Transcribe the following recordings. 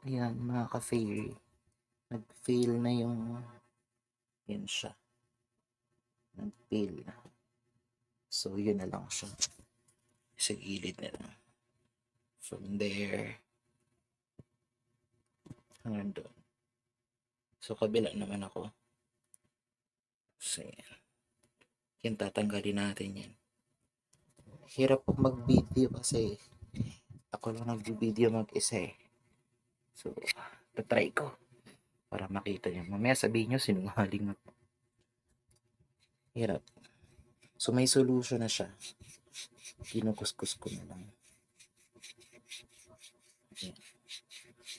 Ayan mga ka-fairy, nag-fail na yung, yan siya, nag-fail na. So yun na lang siya, sa gilid na lang. From there, hanggang doon. So kabila naman ako. So yan. Yan tatanggalin natin yan. Hirap po mag-video kasi ako lang nag-video mag-isa eh. So, tatry ko para makita nyo. Mamaya sabihin nyo sinungaling ako. Hirap. So may solution na siya. Kinukuskus ko na lang. Ayan.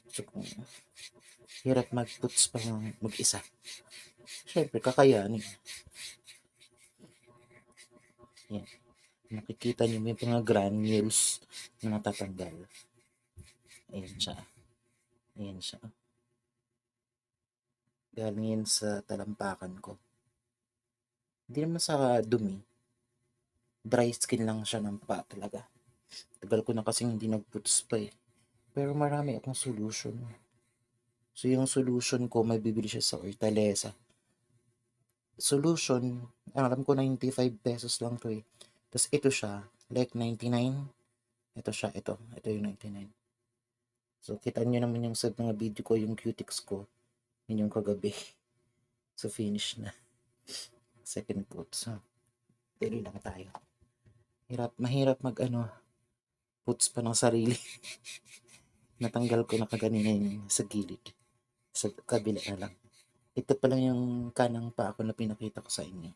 So, hirap mag-puts pa mag-isa. Siyempre, kakayanin. Yan. Nakikita nyo may mga granules na natatanggal. Ayan siya. Ayan siya. Galing yan sa talampakan ko. Hindi naman sa dumi. Dry skin lang siya ng pa talaga. Tagal ko na kasing hindi nag-puts pa eh. Pero marami akong solution. So yung solution ko, may bibili siya sa Hortaleza. Solution, alam ko 95 pesos lang to eh. Tapos ito siya, like 99. Ito siya, ito yung 99. So kita nyo naman yung sa mga video ko, yung cutics ko. Yun yung kagabi. So finish na. Second coat. So, tuloy lang tayo. Mahirap mag puts pa ng sarili. Natanggal ko na kaganina yung sa gilid. Sa kabila na lang. Ito pa lang yung kanang pa ako na pinakita ko sa inyo.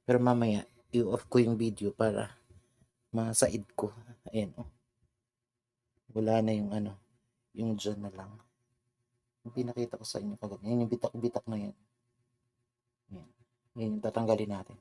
Pero mamaya, i-off ko yung video para masaid ko. Ayan oh. Wala na yung yung dyan na lang. Yung pinakita ko sa inyo kagabi. Yan yung bitak-bitak na yan. Yan. Yan yung tatanggalin natin.